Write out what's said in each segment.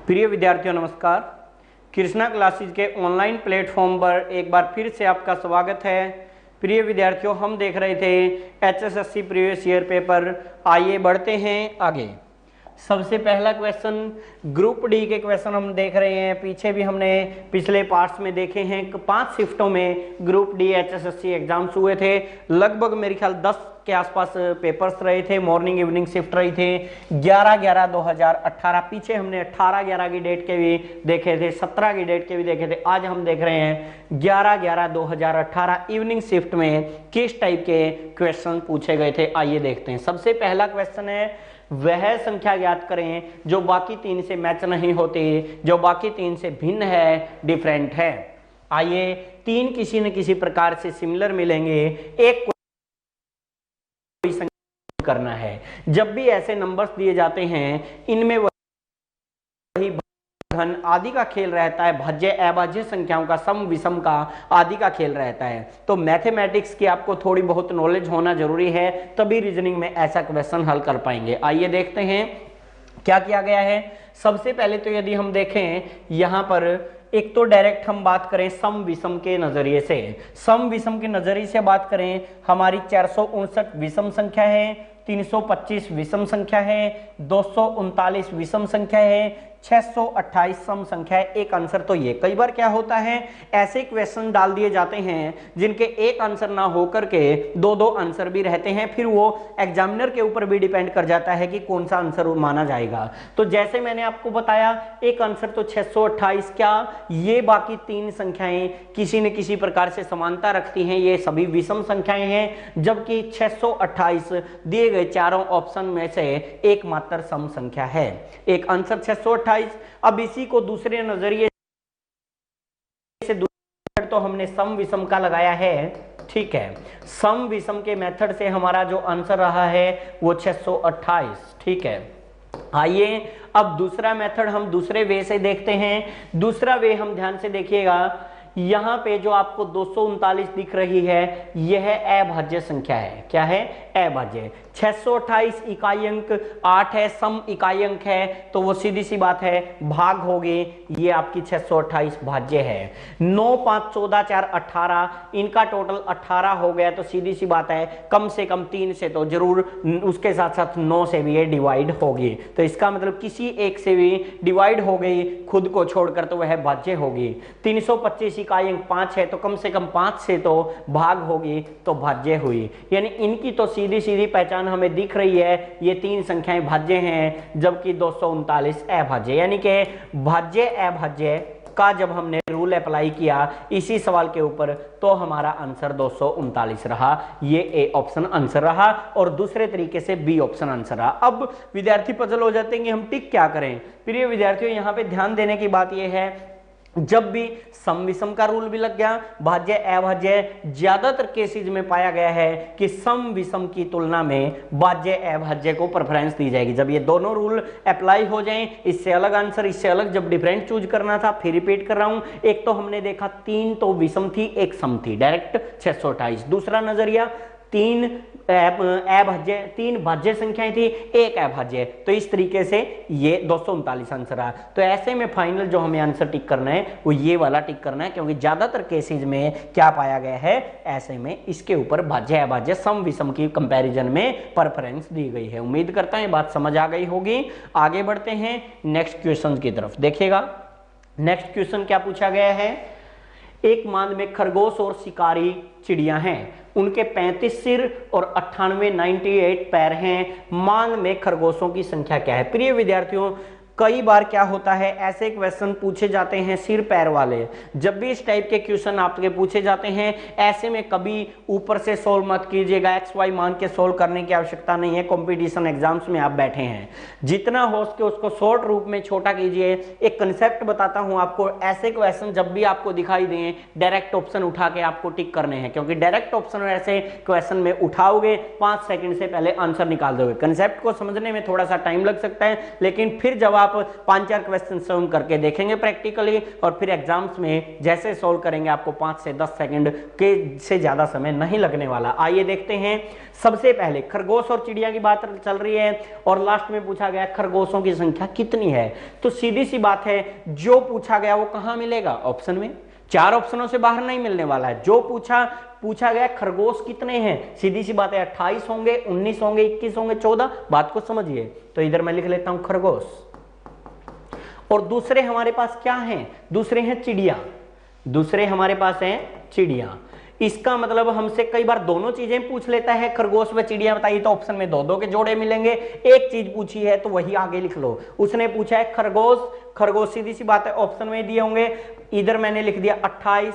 प्रिय विद्यार्थियों नमस्कार। कृष्णा क्लासेज के ऑनलाइन प्लेटफॉर्म पर एक बार फिर से आपका स्वागत है। प्रिय विद्यार्थियों, हम देख रहे थे एचएसएससी प्रीवियस ईयर पेपर। आइए बढ़ते हैं आगे। सबसे पहला क्वेश्चन ग्रुप डी के क्वेश्चन हम देख रहे हैं। पीछे भी हमने पिछले पार्ट्स में देखे हैं। 5 शिफ्टों में ग्रुप डी एचएसएससी एग्जाम्स हुए थे। लगभग मेरे ख्याल 10 के आसपास पेपर्स रहे थे। मॉर्निंग इवनिंग शिफ्ट रही थे। 11/11/2018 पीछे हमने 18/11 की डेट के भी देखे थे, 17 की डेट के भी देखे थे। आज हम देख रहे हैं 11/11/2018 इवनिंग शिफ्ट में किस टाइप के क्वेश्चन पूछे गए थे। आइए देखते हैं। सबसे पहला क्वेश्चन है वह संख्या ज्ञात करें जो बाकी 3 से मैच नहीं होती, जो बाकी 3 से भिन्न है, डिफरेंट है। आइए 3 किसी न किसी प्रकार से सिमिलर मिलेंगे, एक कोई संख्या करना है। जब भी ऐसे नंबर्स दिए जाते हैं इनमें वही घन आदि का खेल रहता है, भाज्य अभाज्य संख्याओं का सम विषम का आदि का खेल रहता है। तो मैथमेटिक्स की आपको थोड़ी बहुत नॉलेज होना जरूरी है, तभी रीजनिंग में ऐसा क्वेश्चन हल कर पाएंगे। आइए देखते हैं क्या किया गया है। सबसे पहले तो यदि हम देखें यहां पर एक तो डायरेक्ट हम बात करें सम विषम के नजरिए से। सम विषम के नजरिए से बात करें, हमारी 459 विषम संख्या है, 325 विषम संख्या है, 239 विषम संख्या है, 628 सम संख्या है। एक आंसर तो ये। कई बार क्या होता है ऐसे क्वेश्चन डाल दिए जाते हैं जिनके एक आंसर ना होकर के 2-2 आंसर भी रहते हैं। फिर वो एग्जामिनर के ऊपर भी डिपेंड कर जाता है कि कौन सा आंसर माना जाएगा। तो जैसे मैंने आपको बताया एक आंसर तो 628, क्या ये बाकी 3 संख्याएं किसी न किसी प्रकार से समानता रखती हैं, ये सभी विषम संख्याएं हैं, जबकि 628 दिए गए चारों ऑप्शन में से एकमात्र सम संख्या है। एक आंसर 628। अब इसी को दूसरे नजरिए से तो हमने सम विषम का लगाया है। ठीक है, सम विषम के मेथड से हमारा जो आंसर रहा है वो 628। ठीक है, आइए अब दूसरा मेथड हम दूसरे वे से देखते हैं। दूसरा वे हम ध्यान से देखिएगा, यहां पे जो आपको 239 दिख रही है यह अभाज्य संख्या है। क्या है? अभाज्य। 628 इकाई अंक 8 है, सम इकाई अंक है, तो वो सीधी सी बात है भाग होगी, ये आपकी 628 भाज्य है। 9, 5, 14, 4, 18 इनका टोटल 18 हो गया, तो सीधी सी बात है कम से कम 3 से तो जरूर, उसके साथ साथ 9 से भी ये डिवाइड होगी। तो इसका मतलब किसी एक से भी डिवाइड हो गई खुद को छोड़कर, तो वह भाज्य होगी। 325 इकाई अंक 5 है, तो कम से कम 5 से तो भाग होगी, तो भाज्य हुई। यानी इनकी तो सीधी सीधी पहचान हमें दिख रही है, ये 3 संख्याएं भाज्य हैं, जबकि 239 अभाज्य। यानी कि भाज्य अभाज्य का जब हमने रूल अप्लाई किया इसी सवाल के ऊपर, तो हमारा आंसर 239 रहा। ये ए ऑप्शन आंसर रहा और दूसरे तरीके से बी ऑप्शन आंसर रहा। अब विद्यार्थी पजल हो जाते हैं कि हम टिक क्या करें। प्रिय विद्यार्थियों, यहां पे ध्यान देने की बात यह है, जब भी सम विषम का रूल भी लग गया, भाज्य अभाज्य, ज्यादातर केसेज में पाया गया है कि सम विषम की तुलना में भाज्य अभाज्य को प्रेफरेंस दी जाएगी। जब ये दोनों रूल अप्लाई हो जाएं, इससे अलग आंसर, इससे अलग जब डिफरेंट चूज करना था, फिर रिपीट कर रहा हूं, एक तो हमने देखा 3 तो विषम थी, एक सम थी, डायरेक्ट 628। दूसरा नजरिया 3 अभाज्य, 3 भाज्य संख्याएं थी, एक अभाज्य, तो इस तरीके से ये 239 आंसर आ। तो ऐसे में फाइनल जो हमें आंसर टिक करना है वो ये वाला टिक करना है, क्योंकि ज्यादातर केसेज में क्या पाया गया है, ऐसे में इसके ऊपर भाज्य अभाज्य सम विषम की कंपैरिजन में प्रेफरेंस दी गई है। उम्मीद करता हूं बात समझ आ गई होगी। आगे बढ़ते हैं नेक्स्ट क्वेश्चन की तरफ। देखिएगा नेक्स्ट क्वेश्चन क्या पूछा गया है। एक मांद में खरगोश और शिकारी चिड़िया हैं, उनके 35 सिर और 98 पैर हैं। मांद में खरगोशों की संख्या क्या है। प्रिय विद्यार्थियों, कई बार क्या होता है ऐसे क्वेश्चन पूछे जाते हैं सिर पैर वाले। जब भी इस टाइप के क्वेश्चन आपके पूछे जाते हैं, ऐसे में कभी ऊपर से सोल्व मत कीजिएगा। एक्स वाई मान के सोल्व करने की आवश्यकता नहीं है। कंपटीशन एग्जाम्स में आप बैठे हैं, जितना हो सके उसको शॉर्ट रूप में छोटा कीजिए। एक कंसेप्ट बताता हूं आपको, ऐसे क्वेश्चन जब भी आपको दिखाई दें, डायरेक्ट ऑप्शन उठा के आपको टिक करने हैं, क्योंकि डायरेक्ट ऑप्शन ऐसे क्वेश्चन में उठाओगे 5 सेकंड से पहले आंसर निकाल दोगे। कंसेप्ट को समझने में थोड़ा सा टाइम लग सकता है, लेकिन फिर जवाब आप 5-4 क्वेश्चन सॉल्व करके देखेंगे प्रैक्टिकली, और फिर एग्जाम्स में जैसे सॉल्व करेंगे आपको 5 से 10 सेकंड के से ज्यादा समय नहीं लगने वाला। आइए देखते हैं। सबसे पहले खरगोश और चिड़िया की बात चल रही है और लास्ट में पूछा गया खरगोशों की संख्या कितनी है। तो सीधी सी बात है, जो पूछा गया वो कहां मिलेगा? ऑप्शन में। 4 ऑप्शनों से बाहर नहीं मिलने वाला है। जो पूछा गया खरगोश कितने हैं, सीधी सी बात है 28 होंगे, 19 होंगे, 21 होंगे, 14। बात को समझिए। तो इधर मैं लिख लेता हूं खरगोश, और दूसरे हमारे पास क्या हैं? दूसरे हैं चिड़िया। दूसरे हमारे पास हैं चिड़िया। इसका मतलब हमसे कई बार दोनों चीजें पूछ लेता है, खरगोश व चिड़िया बताइए, तो ऑप्शन में 2-2 के जोड़े मिलेंगे। एक चीज पूछी है तो वही आगे लिख लो। उसने पूछा है खरगोश, खरगोश सीधी सी बात है ऑप्शन में दिए होंगे। इधर मैंने लिख दिया 28,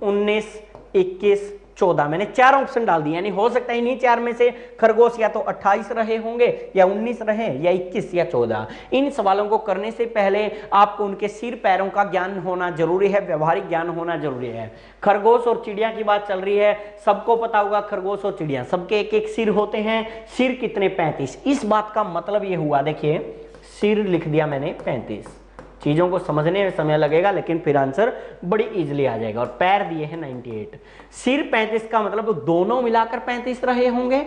19, 21, 14। मैंने 4 ऑप्शन डाल दिए, यानी हो सकता है इन्हीं 4 में से खरगोश या तो 28 रहे होंगे, या 19 रहे, या 21 या 14। इन सवालों को करने से पहले आपको उनके सिर पैरों का ज्ञान होना जरूरी है, व्यवहारिक ज्ञान होना जरूरी है। खरगोश और चिड़िया की बात चल रही है, सबको पता होगा खरगोश और चिड़िया सबके एक एक सिर होते हैं। सिर कितने? 35। इस बात का मतलब ये हुआ, देखिए सिर लिख दिया मैंने 35। चीजों को समझने में समय लगेगा लेकिन फिर आंसर बड़ी इजीली आ जाएगा। और पैर दिए हैं 98। सिर 35 का मतलब दोनों मिलाकर 35 रहे होंगे।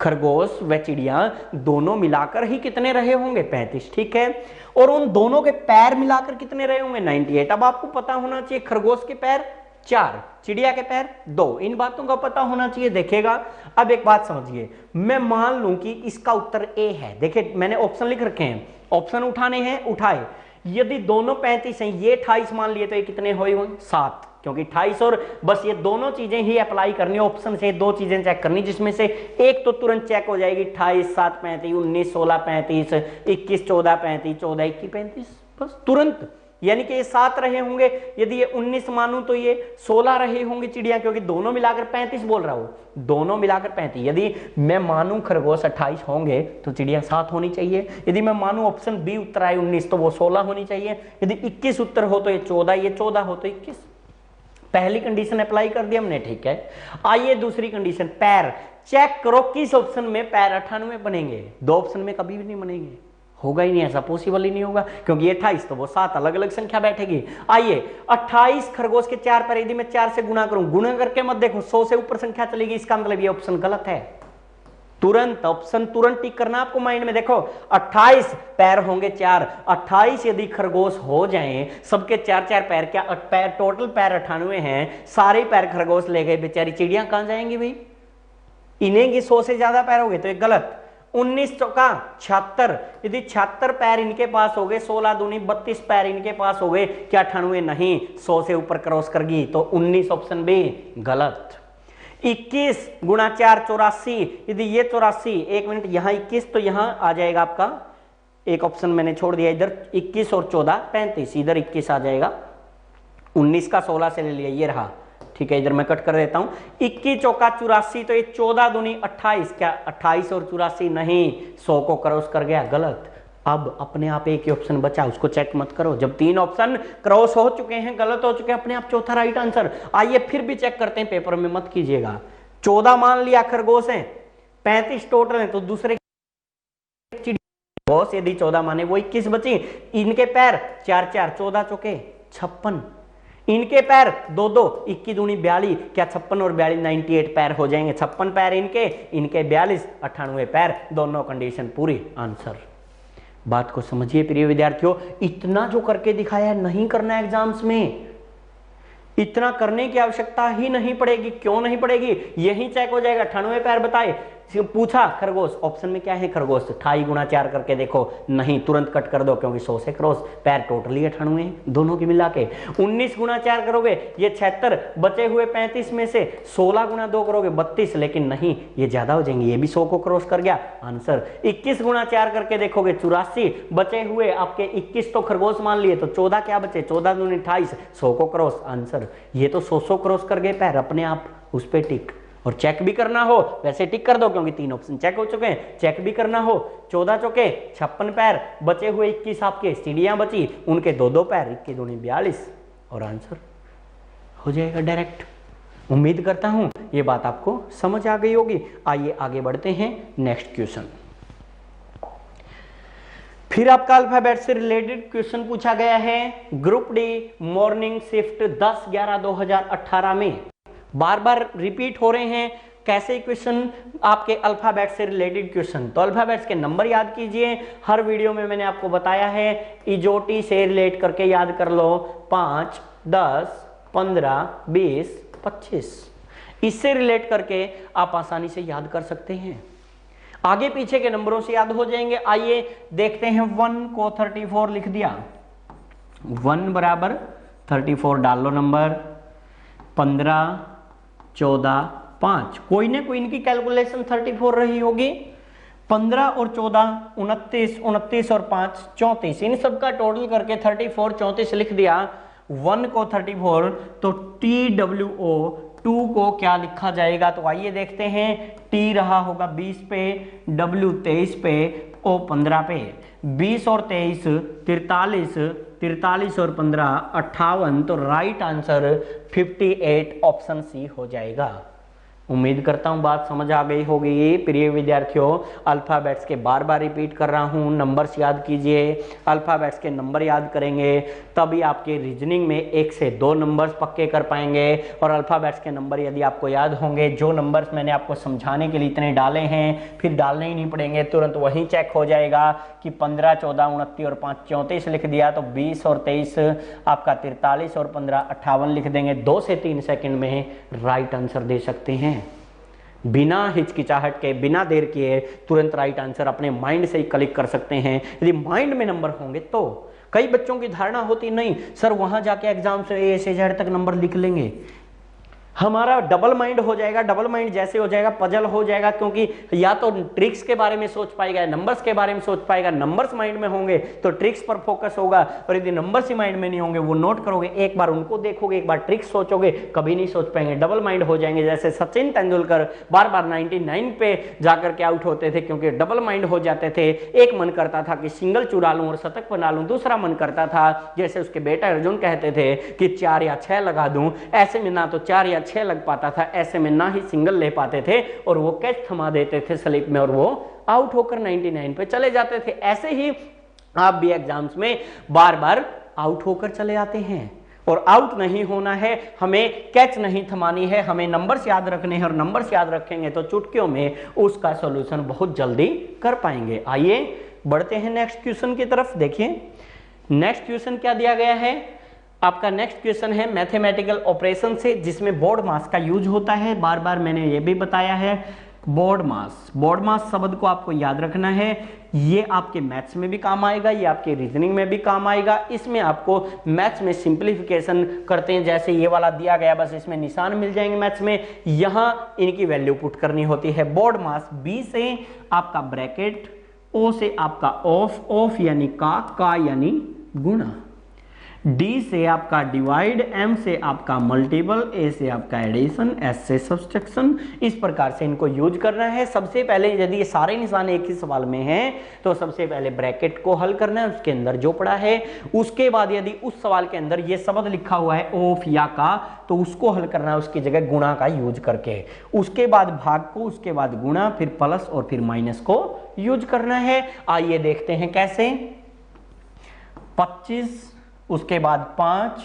खरगोश व चिड़िया दोनों मिलाकर ही कितने रहे होंगे? 35, ठीक है। और उन दोनों के पैर मिलाकर कितने रहे होंगे? 98। अब आपको पता होना चाहिए खरगोश के पैर 4, चिड़िया के पैर 2। इन बातों का पता होना चाहिए। देखिएगा, अब एक बात समझिए, मैं मान लूं कि इसका उत्तर ए है। देखिए मैंने ऑप्शन लिख रखे हैं, ऑप्शन उठाने हैं, उठाए। यदि दोनों 35 हैं, ये 28 मान लिए, तो ये कितने हुए? 7। क्योंकि 28 और बस ये दोनों चीजें ही अप्लाई करनी है। ऑप्शन से 2 चीजें चेक करनी, जिसमें से एक तो तुरंत चेक हो जाएगी। 28, 7, 35, 19, 16, 35, 21, 14, 35, 14, 21, 35, बस तुरंत। यानी कि ये 7 रहे होंगे। यदि ये 19 मानूं तो ये 16 रहे होंगे चिड़िया, क्योंकि दोनों मिलाकर 35 बोल रहा हूं, दोनों मिलाकर 35। यदि मैं मानूं खरगोश 28 होंगे तो चिड़िया 7 होनी चाहिए। यदि मैं मानूं ऑप्शन बी उत्तर आए 19 तो वो 16 होनी चाहिए। यदि 21 उत्तर हो तो ये 14, ये 14 हो तो 21। पहली कंडीशन अप्लाई कर दी हमने, ठीक है। आइए दूसरी कंडीशन, पैर चेक करो किस ऑप्शन में पैर 98 बनेंगे। 2 ऑप्शन में कभी भी नहीं बनेंगे, होगा ही नहीं, ऐसा पॉसिबल ही नहीं होगा, क्योंकि ये 28 तो वो 7 अलग अलग संख्या बैठेगी। आइए 28 खरगोश के 4 पैर, यदि मैं 4 से गुणा करूं, गुणा करके मत देखो, 100 से ऊपर संख्या चलेगी, इसका मतलब ये ऑप्शन गलत है। तुरंत ऑप्शन तुरंत टिक करना आपको माइंड में। देखो 28 पैर होंगे 4, 28 यदि खरगोश हो जाएं, सबके 4-4 पैर, क्या पैर टोटल पैर 98 हैं, सारे पैर खरगोश ले गए, बेचारी चिड़िया कहां जाएंगी भाई? इन्हें की 100 से ज्यादा पैर हो गए तो ये गलत। 19 चौका 76, यदि 76 पैर इनके पास हो गए, 16 दूनी 32 पैर इनके पास हो गए, क्या 98 नहीं, 100 से ऊपर क्रॉस कर गई, तो 19 ऑप्शन बी गलत। 21 गुणा 4 84, यदि ये 84, एक मिनट, यहां 21 तो यहां आ जाएगा आपका, एक ऑप्शन मैंने छोड़ दिया इधर, 21 और 14 35, इधर 21 आ जाएगा। 19 का 16 से ले लिया, ये रहा, ठीक है। इधर मैं कट कर देता हूं, 21 चौका 84, तो ये 14 दूनी 28, क्या 28 और 84 नहीं, 100 को क्रॉस कर गया, गलत। अब अपने आप एक ही ऑप्शन बचा, उसको चेक मत करो। जब 3 ऑप्शन क्रॉस हो चुके हैं, गलत हो चुके हैं, अपने आप चौथा राइट आंसर। आइए फिर भी चेक करते हैं, पेपर में मत कीजिएगा। 14 मान लिया खरगोश है, 35 टोटल है, तो दूसरे खरगोश यदि 14 माने वो 21 बची। इनके पैर 4-4, 14 चौके 56, इनके पैर 2-2, 21 दूनी 42, क्या 56 और 42 98 पैर हो जाएंगे। 56 पैर इनके 42 98 पैर, दोनों कंडीशन पूरी, आंसर। बात को समझिए प्रिय विद्यार्थियों, इतना जो करके दिखाया नहीं करना एग्जाम्स में, इतना करने की आवश्यकता ही नहीं पड़ेगी। क्यों नहीं पड़ेगी? यही चेक हो जाएगा। 98 पैर बताए, पूछा खरगोश, ऑप्शन में क्या है खरगोश, 28 गुणा 4 करके देखो, नहीं, तुरंत कट कर दो, क्योंकि 100 से क्रॉस, पैर टोटली 98 दोनों की मिला के। 19 गुणा 4 करोगे, ये 76, बचे हुए 35 में से 16 गुणा 2 करोगे 32, लेकिन नहीं, ये ज्यादा हो जाएंगे, ये भी 100 को क्रॉस कर गया, आंसर। 21 गुणा 4 करके देखोगे 84, बचे हुए आपके 21 तो खरगोश मान लिए, तो 14 क्या बचे, 14 दूनी 28, 100 को क्रॉस, आंसर। ये तो 100 क्रॉस कर गए पैर, अपने आप उस पर टिक। और चेक भी करना हो वैसे टिक कर दो, क्योंकि 3 ऑप्शन चेक हो चुके हैं। चेक भी करना हो, 14 चौके 56 पैर, बचे हुए 21 आपके चिड़िया बची, उनके 2-2 पैर, 21 दूनी 42, और आंसर हो जाएगा डायरेक्ट। उम्मीद करता हूं ये बात आपको समझ आ गई होगी। आइए आगे बढ़ते हैं, नेक्स्ट क्वेश्चन। फिर आपका अल्फाबेट से रिलेटेड क्वेश्चन पूछा गया है ग्रुप डी मॉर्निंग शिफ्ट 10/11/2018 में। बार बार रिपीट हो रहे हैं कैसे क्वेश्चन, आपके अल्फाबेट से रिलेटेड क्वेश्चन। तो अल्फाबेट्स के नंबर याद कीजिए, हर वीडियो में मैंने आपको बताया है, इजोटी से रिलेट करके याद कर लो, 5, 10, 15, 20, 25, इससे रिलेट करके आप आसानी से याद कर सकते हैं। आगे पीछे के नंबरों से याद हो जाएंगे। आइए देखते हैं, 1 को 34 लिख दिया, 1 बराबर 34 डाल लो नंबर, 15, 14, 5, कोई ना कोई इनकी कैलकुलेशन 34 रही होगी। 15 और 14 29, 29 और 5 34, इन सबका टोटल करके 34 34 लिख दिया। 1 को 34 तो TWO 2 को क्या लिखा जाएगा, तो आइए देखते हैं। T रहा होगा 20 पे, W 23 पे, O 15 पे, 20 और 23 43, 43 और 15 58, तो राइट आंसर 58 ऑप्शन सी हो जाएगा। उम्मीद करता हूं बात समझ आ गई होगी। प्रिय विद्यार्थियों, अल्फाबेट्स के बार बार रिपीट कर रहा हूं, नंबर्स याद कीजिए। अल्फाबेट्स के नंबर याद करेंगे तभी आपके रीजनिंग में 1 से 2 नंबर्स पक्के कर पाएंगे। और अल्फाबेट्स के नंबर यदि आपको याद होंगे, जो नंबर्स मैंने आपको समझाने के लिए इतने डाले हैं, फिर डालने ही नहीं पड़ेंगे, तुरंत वहीं चेक हो जाएगा कि 15, 14, 29 और 5 34 लिख दिया, तो 20 और 23 आपका 43 और 15 58 लिख देंगे। 2 से 3 सेकंड में राइट आंसर दे सकते हैं, बिना हिचकिचाहट के, बिना देर किए तुरंत राइट आंसर अपने माइंड से ही क्लिक कर सकते हैं। यदि माइंड में नंबर होंगे तो। कई बच्चों की धारणा होती नहीं सर वहां जाके एग्जाम से A से Z तक नंबर लिख लेंगे, हमारा डबल माइंड हो जाएगा। डबल माइंड जैसे हो जाएगा, पजल हो जाएगा, क्योंकि या तो ट्रिक्स के बारे में सोच पाएगा, नंबर्स के बारे में सोच पाएगा। नंबर्स माइंड में होंगे तो ट्रिक्स पर फोकस होगा, और यदि नंबर्स ही माइंड में नहीं होंगे, वो नोट करोगे, एक बार उनको देखोगे, एक बार ट्रिक्स सोचोगे, कभी नहीं सोच पाएंगे, डबल माइंड हो जाएंगे। जैसे सचिन तेंदुलकर बार बार 99 पे जाकर के आउट होते थे, क्योंकि डबल माइंड हो जाते थे। एक मन करता था कि सिंगल चुरा लूं और शतक बना लूं, दूसरा मन करता था जैसे उसके बेटा अर्जुन कहते थे कि 4 या 6 लगा दूं। ऐसे में ना तो 4 या 6 लग पाता था, ऐसे में ना ही सिंगल ले पाते थे, और वो कैच थमा देते थे स्लिप में, और वो आउट होकर 99 पे चले जाते थे। ऐसे ही आप भी एग्जाम्स में बार बार आउट होकर चले आते हैं, और आउट नहीं होना है, हमें कैच नहीं थमानी है, हमें नंबर्स याद रखने हैं, और नंबर्स याद रखेंगे तो चुटकियों में उसका सॉल्यूशन बहुत जल्दी कर पाएंगे। आइए बढ़ते हैं नेक्स्ट क्वेश्चन की तरफ। देखिए नेक्स्ट क्वेश्चन क्या दिया गया है। आपका नेक्स्ट क्वेश्चन है मैथमेटिकल ऑपरेशन से, जिसमें बोर्ड मास का यूज होता है। बार बार मैंने ये भी बताया है, बोर्ड मास, बोर्ड मास शब्द को आपको याद रखना है। ये आपके मैथ्स में भी काम आएगा, ये आपके रीजनिंग में भी काम आएगा। इसमें आपको मैथ्स में सिंप्लीफिकेशन करते हैं, जैसे ये वाला दिया गया, बस इसमें निशान मिल जाएंगे मैथ्स में, यहां इनकी वैल्यू पुट करनी होती है। बोर्ड मास, बी से आपका ब्रैकेट, ओ से आपका ऑफ, ऑफ यानी का यानी गुणा, डी से आपका डिवाइड, एम से आपका मल्टीपल, ए से आपका एडिशन, एस से सब्सट्रैक्शन। इस प्रकार से इनको यूज करना है। सबसे पहले यदि ये सारे निशान एक ही सवाल में हैं तो सबसे पहले ब्रैकेट को हल करना है, उसके अंदर जो पड़ा है। उसके बाद यदि उस सवाल के अंदर ये शब्द लिखा हुआ है ऑफ या का, तो उसको हल करना है उसकी जगह गुणा का यूज करके। उसके बाद भाग को, उसके बाद गुणा, फिर प्लस और फिर माइनस को यूज करना है। आइए देखते हैं कैसे। 25, उसके बाद 5,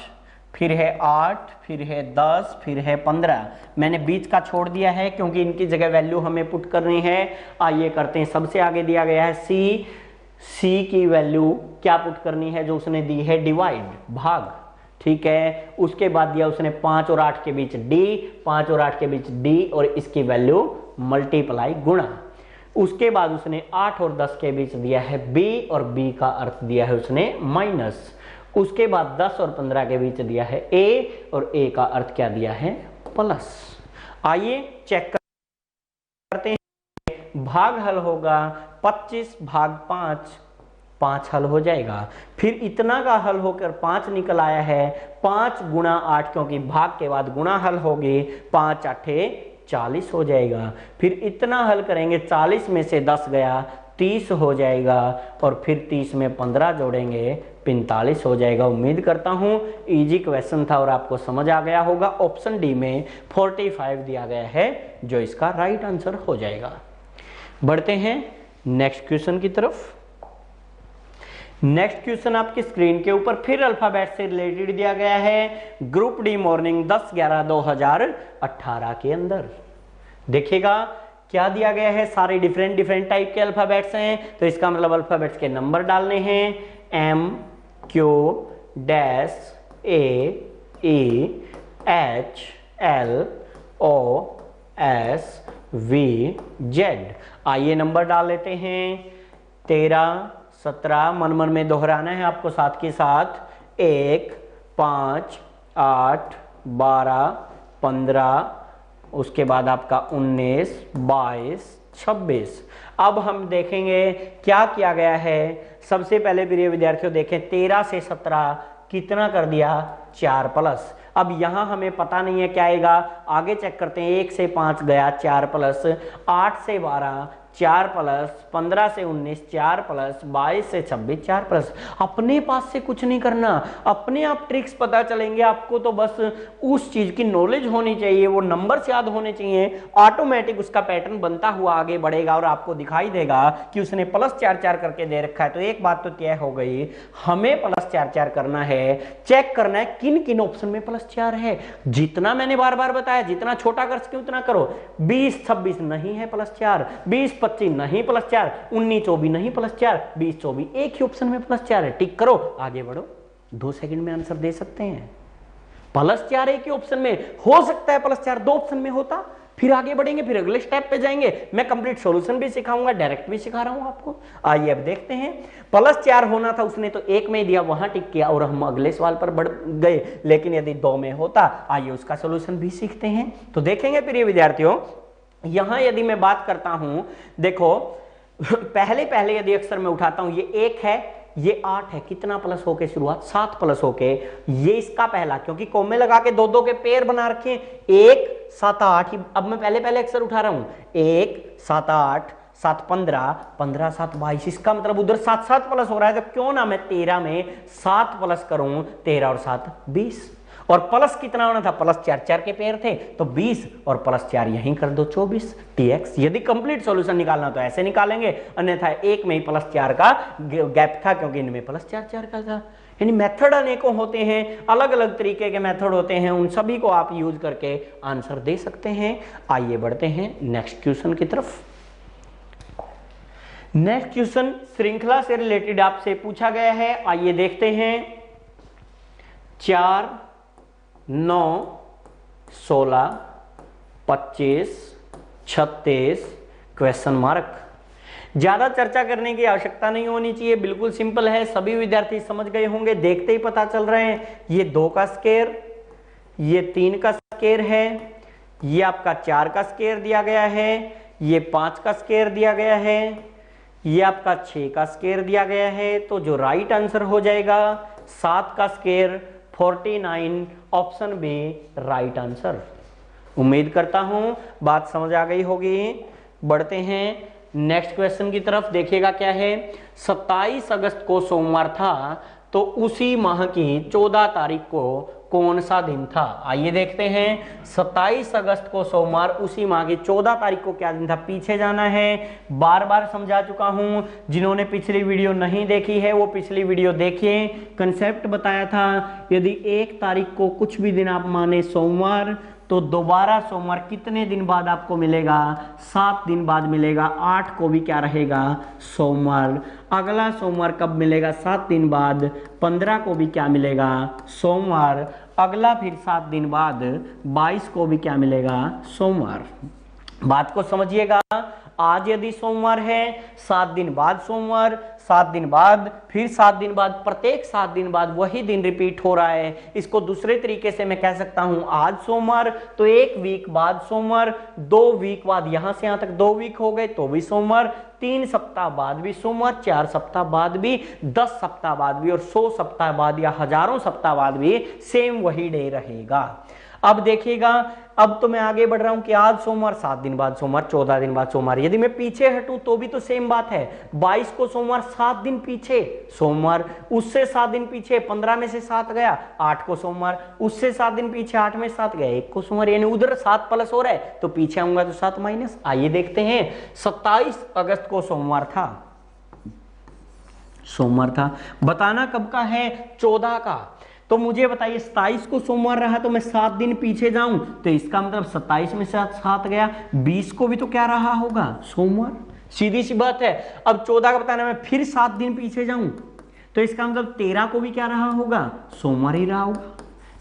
फिर है 8, फिर है 10, फिर है 15। मैंने बीच का छोड़ दिया है क्योंकि इनकी जगह वैल्यू हमें पुट करनी है। आइए करते हैं। सबसे आगे दिया गया है सी की वैल्यू क्या पुट करनी है, जो उसने दी है डिवाइड, भाग, ठीक है। उसके बाद दिया उसने 5 और 8 के बीच डी, 5 और 8 के बीच डी, और इसकी वैल्यू मल्टीप्लाई, गुणा। उसके बाद उसने 8 और 10 के बीच दिया है बी, और बी का अर्थ दिया है उसने माइनस। उसके बाद 10 और 15 के बीच दिया है ए, और ए का अर्थ क्या दिया है, प्लस। आइए चेक करते हैं। भाग हल होगा 25 भाग 5, 5 हल हो जाएगा। फिर इतना का हल होकर 5 निकल आया है। 5 गुणा 8, क्योंकि भाग के बाद गुणा हल होगी, 5 8 40 हो जाएगा। फिर इतना हल करेंगे, 40 में से 10 गया, 30 हो जाएगा, और फिर 30 में 15 जोड़ेंगे, 45 हो जाएगा। उम्मीद करता हूं इजी क्वेश्चन था और आपको समझ आ गया होगा। ऑप्शन डी में 45 दिया गया है, जो इसका राइट आंसर हो जाएगा। बढ़ते हैं नेक्स्ट क्वेश्चन की तरफ। नेक्स्ट क्वेश्चन आपकी स्क्रीन के ऊपर फिर अल्फाबेट से रिलेटेड दिया गया है, ग्रुप डी मॉर्निंग 10/11/2018 के अंदर। देखिएगा क्या दिया गया है, सारे डिफरेंट टाइप के अल्फाबेट्स हैं, तो इसका मतलब अल्फाबेट्स के नंबर डालने हैं, M Q dash A E H L O S V Z। आइए नंबर डाल लेते हैं, 13 17 मन में दोहराना है आपको साथ के साथ, 1 5 8 12 15, उसके बाद आपका 19 22 26। अब हम देखेंगे क्या किया गया है। सबसे पहले प्रिय विद्यार्थियों देखें, 13 से 17 कितना कर दिया, 4 प्लस। अब यहां हमें पता नहीं है क्या आएगा, आगे चेक करते हैं। 1 से 5 गया 4 प्लस, 8 से 12 4 प्लस, 15 से 19 4 प्लस, 22 से 26 4 प्लस। अपने पास से कुछ नहीं करना, अपने आप ट्रिक्स पता चलेंगे आपको, तो बस उस चीज की नॉलेज होनी चाहिए, वो नंबर्स याद होने चाहिए, ऑटोमेटिक उसका पैटर्न बनता हुआ आगे बढ़ेगा और आपको दिखाई देगा कि उसने +4 करके दे रखा है। तो एक बात तो तय हो गई, हमें +4 करना है, चेक करना है किन किन ऑप्शन में +4 है। जितना मैंने बार बार बताया, जितना छोटा कर सके उतना करो। 20 26 नहीं है +4, 20 25 नहीं +4, 19 24 नहीं +4, 20 24 एक ही ऑप्शन में +4 है। टिक करो, आगे बढ़ो, 2 सेकंड में आंसर दे सकते हैं। +4 एक ही ऑप्शन में हो सकता है, +4 2 ऑप्शन में होता, फिर आगे बढ़ेंगे, फिर अगले स्टेप पे जाएंगे। मैं कंप्लीट सॉल्यूशन भी सिखाऊंगा, डायरेक्ट भी सिखा रहा हूं आपको। आइए अब देखते हैं, +4 होना था, उसने तो 1 में दिया, वहां टिक किया और हम अगले सवाल पर बढ़ गए। लेकिन यदि 2 में होता, आइए उसका सॉल्यूशन भी सीखते हैं। तो देखेंगे प्रिय विद्यार्थियों, यहां यदि मैं बात करता हूं, देखो पहले यदि अक्षर में उठाता हूं, ये 1 है, ये 8 है, कितना प्लस होके शुरुआत, 7 प्लस होके, ये इसका पहला, क्योंकि कोमे लगा के 2 के पेयर बना रखे, 1 7 8। अब मैं पहले अक्षर उठा रहा हूं, 1 7 8 7 15 15 7 22, इसका मतलब उधर 7 प्लस हो रहा है, तो क्यों ना मैं 13 में 7 प्लस करूं, 13 और 7 20। और प्लस कितना होना था, +4 के पेयर थे, तो 20 और +4 यहीं कर दो 24 TX। यदि कंप्लीट सॉल्यूशन निकालना तो ऐसे निकालेंगे, अन्यथा एक में ही +4 का गैप था, क्योंकि इनमें +4 का था। यानी मेथड अनेकों होते हैं, अलग अलग तरीके के मेथड होते हैं, उन सभी को आप यूज करके आंसर दे सकते हैं। आइए बढ़ते हैं नेक्स्ट क्वेश्चन की तरफ। नेक्स्ट क्वेश्चन श्रृंखला से रिलेटेड आपसे पूछा गया है, आइए देखते हैं। 4 9 16 25 36 क्वेश्चन मार्क। ज्यादा चर्चा करने की आवश्यकता नहीं होनी चाहिए, बिल्कुल सिंपल है, सभी विद्यार्थी समझ गए होंगे, देखते ही पता चल रहे हैं। ये 2 का स्क्वायर, ये 3 का स्क्वायर है, ये आपका 4 का स्क्वायर दिया गया है, ये 5 का स्क्वायर दिया गया है, ये आपका 6 का स्क्वायर दिया गया है। तो जो राइट आंसर हो जाएगा 7 का square 49, option B right answer. उम्मीद करता हूं बात समझ आ गई होगी। बढ़ते हैं नेक्स्ट क्वेश्चन की तरफ। देखिएगा क्या है, 27 अगस्त को सोमवार था, तो उसी माह की 14 तारीख को कौन सा दिन था। आइए देखते हैं, 27 अगस्त को सोमवार, उसी माह की 14 तारीख को क्या दिन था। पीछे जाना है, बार बार समझा चुका हूं, जिन्होंने पिछली वीडियो नहीं देखी है वो पिछली वीडियो देखिए। कंसेप्ट बताया था, यदि 1 तारीख को कुछ भी दिन आप माने सोमवार, तो दोबारा सोमवार कितने दिन बाद आपको मिलेगा, 7 दिन बाद मिलेगा। 8 को भी क्या रहेगा, सोमवार। अगला सोमवार कब मिलेगा, 7 दिन बाद। 15 को भी क्या मिलेगा, सोमवार। अगला फिर 7 दिन बाद 22 को भी क्या मिलेगा, सोमवार। बात को समझिएगा, आज यदि सोमवार है, 7 दिन बाद सोमवार, 7 दिन बाद, फिर 7 दिन बाद, प्रत्येक 7 दिन बाद वही दिन रिपीट हो रहा है। इसको दूसरे तरीके से मैं कह सकता हूं, आज सोमवार तो 1 वीक बाद सोमवार, 2 वीक बाद, यहां से यहां तक 2 वीक हो गए तो भी सोमवार, 3 सप्ताह बाद भी सोमवार, 4 सप्ताह बाद भी, 10 सप्ताह बाद भी, और 100 सप्ताह बाद या हजारों सप्ताह बाद भी सेम वही डे रहेगा। अब देखिएगा, अब तो मैं आगे बढ़ रहा हूं कि आज सोमवार, 7 दिन बाद सोमवार, 14 दिन बाद सोमवार। यदि मैं पीछे हटूं तो भी तो सेम बात है। 22 को सोमवार, 7 दिन पीछे सोमवार, उससे 7 दिन पीछे, 15 में से 7 गया, 8 को सोमवार, उससे 7 दिन पीछे, 8 में 7 गया, 1 को सोमवार। यानी उधर 7 प्लस हो रहा है, तो पीछे आऊंगा तो 7 माइनस। आइए देखते हैं, 27 अगस्त को सोमवार था, सोमवार था। बताना कब का है? 14 का। तो मुझे बताइए 27 को सोमवार रहा तो मैं 7 दिन पीछे जाऊं तो इसका मतलब 27 में से 7 गया, 20 को भी तो क्या रहा होगा? सोमवार। सीधी सी बात है। अब 14 का बताना, मैं फिर 7 दिन पीछे जाऊं तो इसका मतलब 13 को भी क्या रहा होगा? सोमवार ही रहा होगा।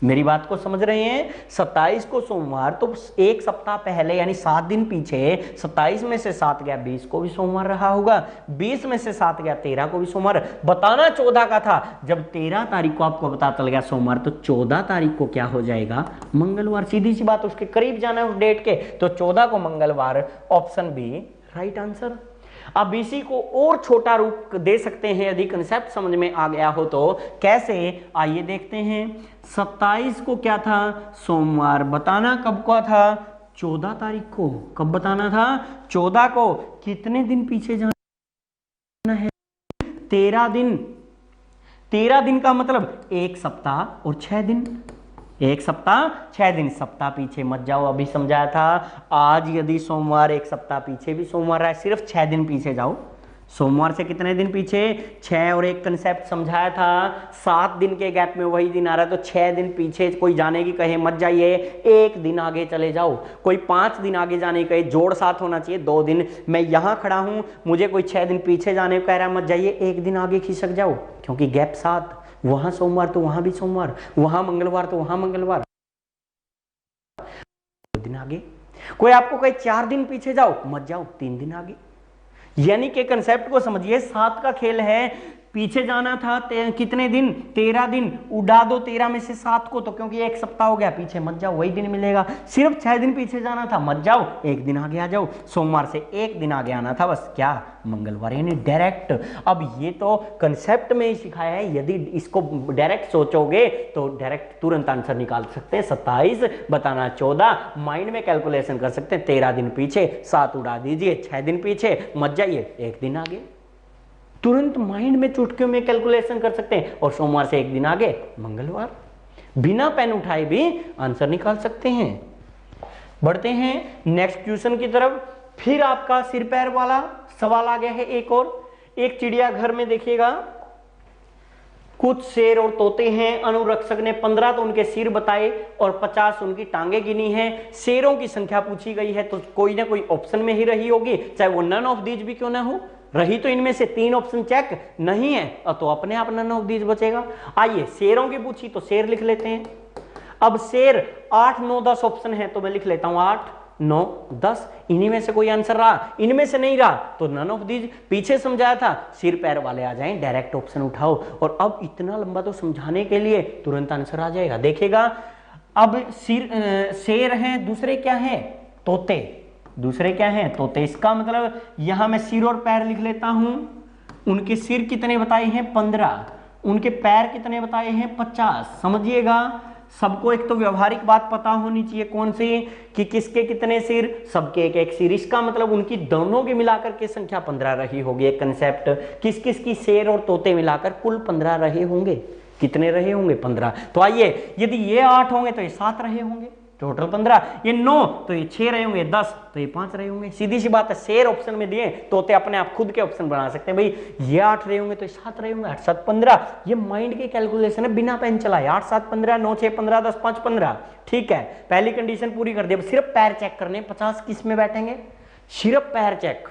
मेरी बात को समझ रहे हैं? 27 को सोमवार तो एक सप्ताह पहले यानी 7 दिन पीछे 27 में से 7 गया, 20 को भी सोमवार रहा होगा, 20 में से 7 गया, 13 को भी सोमवार। बताना 14 का था। जब 13 तारीख को आपको पता चल गया सोमवार तो 14 तारीख को क्या हो जाएगा? मंगलवार। सीधी सी बात, उसके करीब जाना है उस डेट के, तो 14 को मंगलवार, ऑप्शन बी राइट आंसर। अब इसी को और छोटा रूप दे सकते हैं यदि कंसेप्ट समझ में आ गया हो तो। कैसे? आइए देखते हैं। 27 को क्या था? सोमवार। बताना कब का था? 14 तारीख को। कब बताना था? 14 को। कितने दिन पीछे जाना है? 13 दिन। 13 दिन का मतलब एक सप्ताह और 6 दिन। एक सप्ताह 6 दिन। सप्ताह पीछे मत जाओ, अभी समझाया था। आज यदि सोमवार, एक सप्ताह पीछे भी सोमवार है, सिर्फ 6 दिन पीछे जाओ। सोमवार से कितने दिन पीछे? 6। और एक कंसेप्ट समझाया था, 7 दिन के गैप में वही दिन आ रहा है तो 6 दिन पीछे कोई जाने की कहे मत जाइए, 1 दिन आगे चले जाओ। कोई 5 दिन आगे जाने की कहे, जोड़ साथ होना चाहिए 2 दिन। मैं यहां खड़ा हूं, मुझे कोई 6 दिन पीछे जाने को कह रहा है मत जाइए, 1 दिन आगे खिसक जाओ, क्योंकि गैप 7। वहां सोमवार तो वहां भी सोमवार, वहां मंगलवार तो वहां मंगलवार, दिन आगे। कोई आपको कहे 4 दिन पीछे जाओ, मत जाओ, 3 दिन आगे। यानी कि कंसेप्ट को समझिए, 7 का खेल है। पीछे जाना था कितने दिन? 13 दिन। उड़ा दो 13 में से 7 को तो, क्योंकि एक सप्ताह हो गया, पीछे मत जाओ, वही दिन मिलेगा। सिर्फ 6 दिन पीछे जाना था, मत जाओ, 1 दिन आगे आ जाओ। सोमवार से 1 दिन आगे आना था, बस क्या? मंगलवार, यानी डायरेक्ट। अब ये तो कंसेप्ट में ही सिखाया है, यदि इसको डायरेक्ट सोचोगे तो डायरेक्ट तुरंत आंसर निकाल सकते हैं। 27 बताना 14, माइंड में कैलकुलेशन कर सकते हैं। 13 दिन पीछे, 7 उड़ा दीजिए, 6 दिन पीछे मत जाइए, 1 दिन आगे। तुरंत माइंड में चुटकियों में कैलकुलेशन कर सकते हैं। और सोमवार से 1 दिन आगे मंगलवार। बिना पेन उठाए भी आंसर निकाल सकते हैं। बढ़ते हैं नेक्स्ट क्वेश्चन की तरफ। फिर आपका सिर पैर वाला सवाल आ गया है एक और। एक चिड़ियाघर में देखिएगा, कुछ शेर और तोते हैं। अनुरक्षक ने 15 तो उनके सिर बताए और 50 उनकी टांगे गिनी है। शेरों की संख्या पूछी गई है तो कोई ना कोई ऑप्शन में ही रही होगी, चाहे वो नन ऑफ दीज भी क्यों ना हो। रही तो इनमें से 3 ऑप्शन चेक नहीं है तो अपने आप नन ऑफ दीज बचेगा। आइए शेरों की पूछी तो शेर लिख लेते हैं। अब शेर 8, 9, 10 ऑप्शन है तो मैं लिख लेता हूं 8, 9, 10। इन्हीं में से कोई आंसर रहा, इनमें से नहीं रहा तो नन ऑफ दीज। पीछे समझाया था सिर पैर वाले आ जाएं, डायरेक्ट ऑप्शन उठाओ। और अब इतना लंबा तो समझाने के लिए तुरंत आंसर आ जाएगा। देखिएगा, अब शेर हैं, दूसरे क्या हैं? तोते। दूसरे क्या हैं? तोते। इसका मतलब यहां मैं सिर और पैर लिख लेता हूं। उनके सिर कितने बताए हैं? 15। उनके पैर कितने बताए हैं? 50। समझिएगा, सबको एक तो व्यवहारिक बात पता होनी चाहिए, कौन सी? कि किसके कितने सिर? सबके एक एक सिर। इसका मतलब उनकी दोनों की मिलाकर के संख्या 15 रही होगी। एक कंसेप्ट, किस किस की शेर और तोते मिलाकर कुल 15 रहे होंगे। कितने रहे होंगे? 15। तो आइए, यदि ये 8 होंगे तो ये 7 रहे होंगे, टोटल 15। ये 9 तो ये 6 रहे होंगे, 10 तो ये 5 रहे होंगे। सीधी सी बात है, शेर ऑप्शन में दिए, तोते अपने आप खुद के ऑप्शन बना सकते हैं। भाई ये 8 रहे होंगे तो ये 7 रहे होंगे, 8, 7, 15। ये माइंड की कैलकुलेशन है, बिना पेन चलाए। 8, 7, 15, 9, 6, 15, 10, 5, 15। ठीक है, पहली कंडीशन पूरी कर दी। अब सिर्फ पैर चेक करने, 50 किस में बैठेंगे? सिर्फ पैर चेक।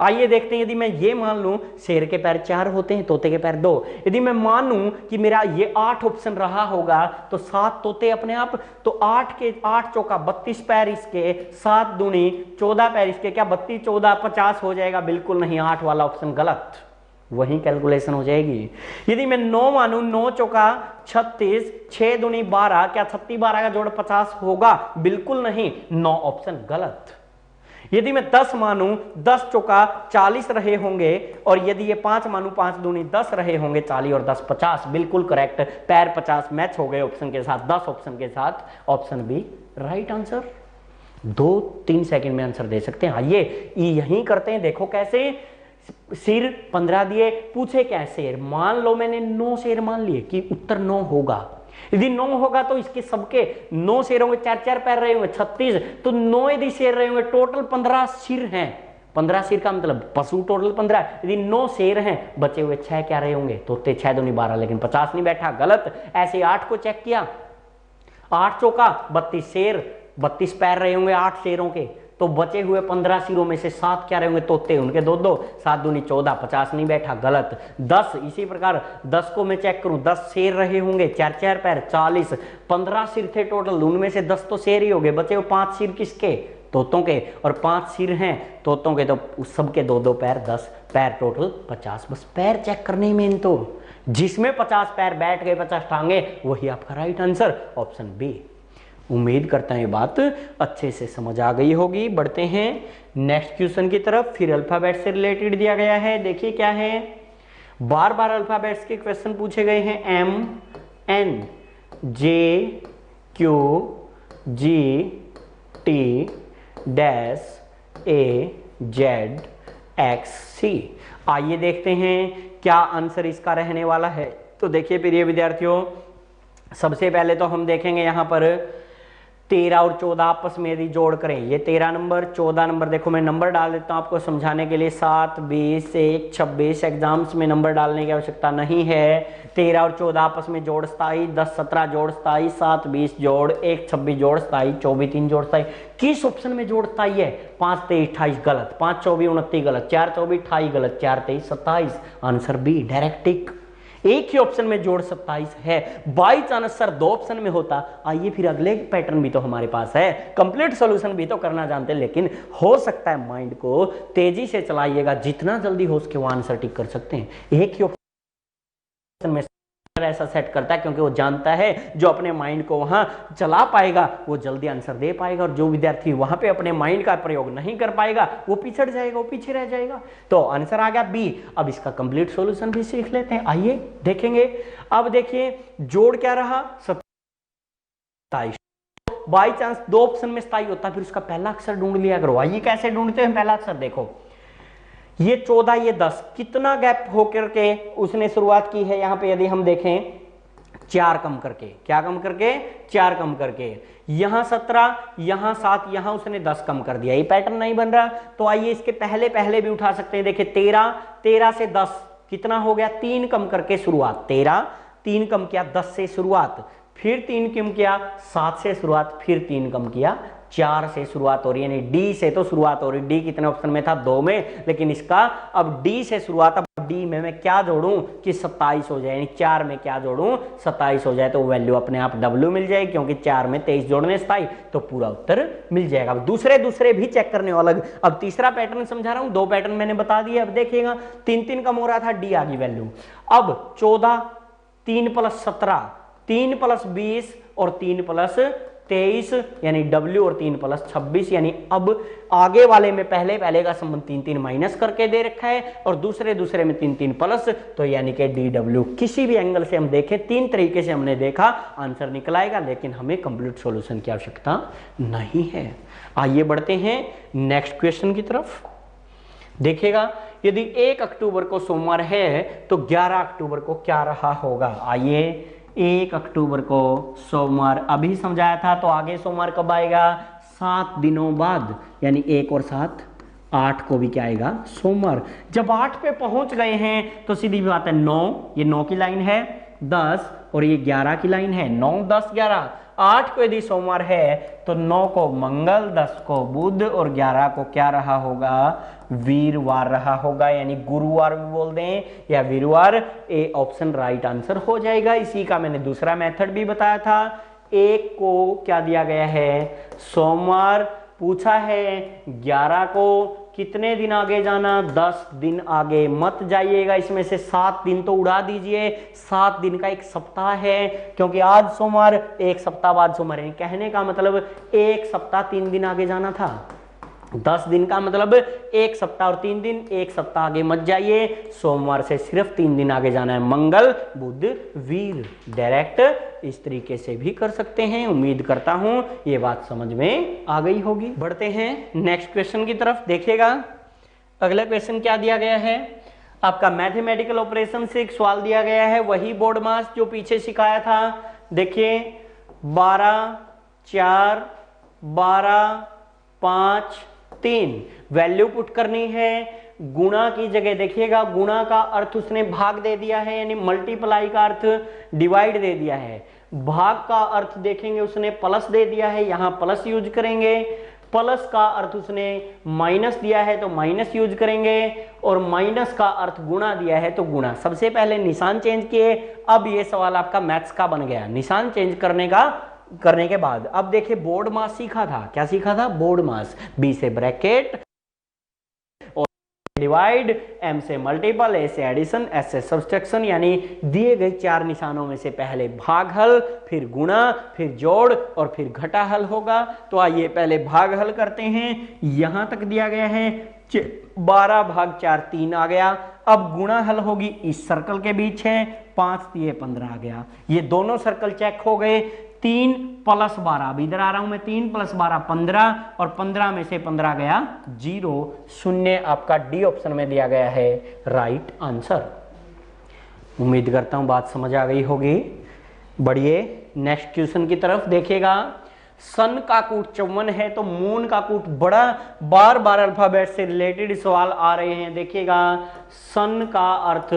आइए देखते हैं, यदि मैं ये मान लूं शेर के पैर 4 होते हैं, तोते के पैर 2। यदि मैं मानूं कि मेरा ये 8 ऑप्शन रहा होगा तो 7 तोते अपने आप, तो 8 के 8 चौका 32 पैर इसके, 7 दूनी 14 पैर इसके। क्या 32, 14, 50 हो जाएगा? बिल्कुल नहीं, 8 वाला ऑप्शन गलत। वही कैलकुलेशन हो जाएगी। यदि मैं 9 मानूं, 9 चौका 36, 6 दूनी 12, क्या 36, 12 का जोड़ 50 होगा? बिल्कुल नहीं, 9 ऑप्शन गलत। यदि मैं 10 मानूं, 10 चौका 40 रहे होंगे। और यदि ये 5 मानूं, 5 दूनी 10 रहे होंगे, 40 और 10 50। बिल्कुल करेक्ट, पैर 50 मैच हो गए ऑप्शन के साथ, 10 ऑप्शन के साथ। Option B right answer. 2-3 second में आंसर दे सकते हैं। आइए यही करते हैं, देखो कैसे। सिर 15 दिए, पूछे क्या शेर? मान लो मैंने 9 शेर मान लिए कि उत्तर 9 होगा। यदि 9 होगा तो इसके सबके 9 शेर होंगे, 4-4 पैर रहे होंगे, 36। तो 9 यदि शेर रहे होंगे, टोटल 15 सिर हैं। 15 शेर का मतलब पशु टोटल 15। यदि 9 शेर हैं, बचे हुए 6 क्या रहे होंगे, तोते 6 दूनी 12, लेकिन 50 नहीं बैठा, गलत। ऐसे 8 को चेक किया, 8 चौका 32 शेर, 32 पैर रहे होंगे 8 शेरों के, तो बचे हुए 15 शेरों में से 7 क्या रहे होंगे, तोते, उनके 2-2, 7 दूनी 14, 50 नहीं बैठा, गलत। 10 इसी प्रकार 10 को मैं चेक करूं, 10 शेर रहे होंगे, 4-4 पैर 40, 15 सिर थे टोटल, उनमें से 10 तो शेर ही हो गए, बचे हुए 5 सिर किसके, तोतों के, और 5 सिर हैं तोतों के, तो उस सबके 2-2 पैर, 10 पैर टोटल 50। बस पैर चेक करने में तो जिसमें 50 पैर बैठ गए, 50 टांगे, वही आपका राइट आंसर, ऑप्शन बी। उम्मीद करता हूं ये बात अच्छे से समझ आ गई होगी। बढ़ते हैं नेक्स्ट क्वेश्चन की तरफ। फिर अल्फाबेट से रिलेटेड दिया गया है, देखिए क्या है। बार बार अल्फाबेट्स के क्वेश्चन पूछे गए हैं। M N J Q G T dash A Z X C. आइए देखते हैं क्या आंसर इसका रहने वाला है। तो देखिए प्रिय विद्यार्थियों, सबसे पहले तो हम देखेंगे यहां पर 13 और 14 आपस में यदि जोड़ करें, ये 13 नंबर 14 नंबर, देखो मैं नंबर डाल देता हूं आपको समझाने के लिए, 7 20 1 26। एग्जाम्स में नंबर डालने की आवश्यकता नहीं है। 13 और 14 आपस में जोड़ 27, 10 17 जोड़ 27, 7 20 जोड़ 1 26 जोड़ 27, 24 3 जोड़ 27। किस ऑप्शन में जोड़ 27 है? 5 23 28 गलत, 5 24 29 गलत, 4 24 28 गलत, 4 23 27। आंसर बी डायरेक्ट टिक। एक ही ऑप्शन में जोड़ 27 है। बाई चांस सर 2 ऑप्शन में होता। आइए फिर अगले पैटर्न भी तो हमारे पास है, कंप्लीट सॉल्यूशन भी तो करना जानते हैं, लेकिन हो सकता है माइंड को तेजी से चलाइएगा, जितना जल्दी हो सके वो आंसर टिक कर सकते हैं। एक ही ऑप्शन में ऐसा सेट करता है क्योंकि वो जानता है जो अपने माइंड को वहां चला पाएगा वो जल्दी आंसर दे पाएगा, और जो विद्यार्थी वहां पे अपने माइंड का प्रयोग नहीं कर पाएगा वो पिछड़ जाएगा, वो पीछे रह जाएगा। तो आंसर आ गया बी। अब इसका कंप्लीट सॉल्यूशन भी सीख लेते हैं, आइए देखेंगे। अब देखिए जोड़ क्या रहा, 27। बाई चांस 2 ऑप्शन में 27 होता फिर उसका पहला अक्षर ढूंढ लिया करो। आइए कैसे ढूंढते हैं पहला अक्षर, देखो ये 14 ये 10, कितना गैप होकर के उसने शुरुआत की है। यहां पे यदि हम देखें 4 कम करके, क्या कम करके, 4 कम करके, यहां 17, यहां 7, यहां उसने 10 कम कर दिया। ये पैटर्न नहीं बन रहा, तो आइए इसके पहले पहले भी उठा सकते हैं। देखिए 13 से 10 कितना हो गया, 3 कम करके शुरुआत, 13 3 कम किया 10 से शुरुआत, फिर 3 कम किया 7 से शुरुआत, फिर 3 कम किया 4 से शुरुआत हो रही है, यानी डी से तो शुरुआत हो रही। डी कितने ऑप्शन में था, 2 में, लेकिन इसका अब डी से शुरुआत। अब डी में मैं क्या जोड़ूं कि 27 हो जाए, यानी 4 में क्या जोड़ूं, 27 हो जाए, तो वैल्यू अपने आप W मिल जाएगी, क्योंकि 4 में 23 जोड़ने 27, तो पूरा उत्तर मिल जाएगा। अब दूसरे भी चेक करने वाला। अब तीसरा पैटर्न समझा रहा हूं, 2 पैटर्न मैंने बता दिए। अब देखिएगा 3 कम हो रहा था, डी आ गई वैल्यू। अब 14, 3 + 17, 3 + 20 और 3 + 23, यानी W, और 3 + 26, यानी अब आगे वाले में पहले का संबंध 3 माइनस करके दे रखा है, और दूसरे में 3 प्लस, तो यानी कि DW। किसी भी एंगल से हम देखें, 3 तरीके से हमने देखा, आंसर निकल आएगा, लेकिन हमें कंप्लीट सॉल्यूशन की आवश्यकता नहीं है। आइए बढ़ते हैं नेक्स्ट क्वेश्चन की तरफ। देखिएगा यदि 1 अक्टूबर को सोमवार है तो 11 अक्टूबर को क्या रहा होगा। आइए 1 अक्टूबर को सोमवार अभी समझाया था, तो आगे सोमवार कब आएगा, 7 दिनों बाद, यानी 1 और 7 8 को भी क्या आएगा, सोमवार। जब 8 पे पहुंच गए हैं तो सीधी बात है 9, ये 9 की लाइन है, 10 और ये 11 की लाइन है, 9 10 11। 8 को यदि सोमवार है तो 9 को मंगल, 10 को बुध और 11 को क्या रहा होगा, वीरवार रहा होगा, यानी गुरुवार भी बोल दें या वीरवार। ए ऑप्शन राइट आंसर हो जाएगा। इसी का मैंने दूसरा मेथड भी बताया था। 1 को क्या दिया गया है, सोमवार पूछा है, 11 को कितने दिन आगे जाना, 10 दिन आगे मत जाइएगा, इसमें से 7 दिन तो उड़ा दीजिए। 7 दिन का एक सप्ताह है, क्योंकि आज सोमवार, 1 सप्ताह बाद सोमवार है। कहने का मतलब 1 सप्ताह 3 दिन आगे जाना था। 10 दिन का मतलब 1 सप्ताह और 3 दिन, 1 सप्ताह आगे मत जाइए, सोमवार से सिर्फ 3 दिन आगे जाना है, मंगल बुध वीर। डायरेक्ट इस तरीके से भी कर सकते हैं। उम्मीद करता हूं ये बात समझ में आ गई होगी। बढ़ते हैं नेक्स्ट क्वेश्चन की तरफ। देखिएगा अगला क्वेश्चन क्या दिया गया है, आपका मैथमेटिकल ऑपरेशन से एक सवाल दिया गया है, वही बोर्ड मास जो पीछे सिखाया था। देखिए 12 4 12 5 3 वैल्यू पुट करनी है। गुणा की जगह देखिएगा, गुणा का अर्थ उसने भाग दे दिया है, यानी मल्टीप्लाई का अर्थ डिवाइड दे दिया है। भाग का अर्थ देखेंगे उसने प्लस दे दिया है, यहां प्लस यूज करेंगे। प्लस का अर्थ उसने माइनस दिया है तो माइनस यूज करेंगे, और माइनस का अर्थ गुणा दिया है तो गुणा। सबसे पहले निशान चेंज किए, अब ये सवाल आपका मैथ्स का बन गया। निशान चेंज करने के बाद अब देखिए बोर्ड मास सीखा था, क्या सीखा था? बोर्ड मास। बी से ब्रैकेट और डिवाइड, एम से मल्टीपल, ए से एडिशन, एस से सब्सट्रैक्शन, यानी दिए गए 4 निशानों में से पहले भागहल, फिर गुणा, फिर जोड़ और फिर घटाहल होगा। तो आइए पहले भागहल करते हैं। यहां तक दिया गया है 12 भाग 4 3 आ गया। अब गुणा हल होगी, इस सर्कल के बीच है, 5 3 15 आ गया। ये दोनों सर्कल चेक हो गए। 3 + 12, अब इधर आ रहा हूं मैं, 3 + 12 15, और 15 में से 15 गया 0, 0 आपका डी ऑप्शन में दिया गया है राइट आंसर। उम्मीद करता हूं बात समझ आ गई होगी। बढ़िए नेक्स्ट क्वेश्चन की तरफ देखिएगा। सन का कूट 54 है तो मून का कूट बड़ा, बार बार अल्फाबेट से रिलेटेड सवाल आ रहे हैं। देखिएगा सन का अर्थ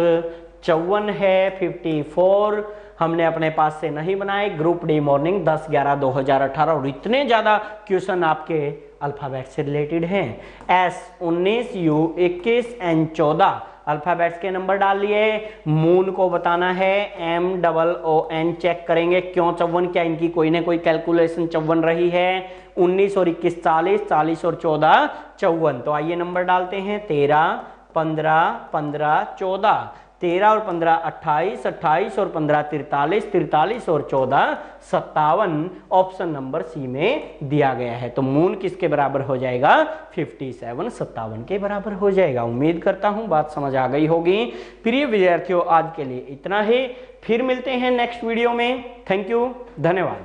54 है, 54 हमने अपने पास से नहीं बनाए। ग्रुप डी मॉर्निंग 10/11/2018, और इतने ज्यादा क्वेश्चन आपके अल्फाबेट से रिलेटेड हैं। एस 19, यू 21, एन 14 अल्फाबेट्स के नंबर डाल लिए। मून को बताना है, MOON चेक करेंगे क्यों 54, क्या इनकी कोई ना कोई कैलकुलेशन 54 रही है। 19 और 21 40, 40 और 14 54। तो आइए नंबर डालते हैं, 13 15 15 14, 13 और 15 28, 28 और 15 43, 43 और 14 57 ऑप्शन नंबर सी में दिया गया है। तो मून किसके बराबर हो जाएगा? 57 57 के बराबर हो जाएगा। उम्मीद करता हूं बात समझ आ गई होगी। प्रिय विद्यार्थियों आज के लिए इतना ही, फिर मिलते हैं नेक्स्ट वीडियो में। थैंक यू, धन्यवाद।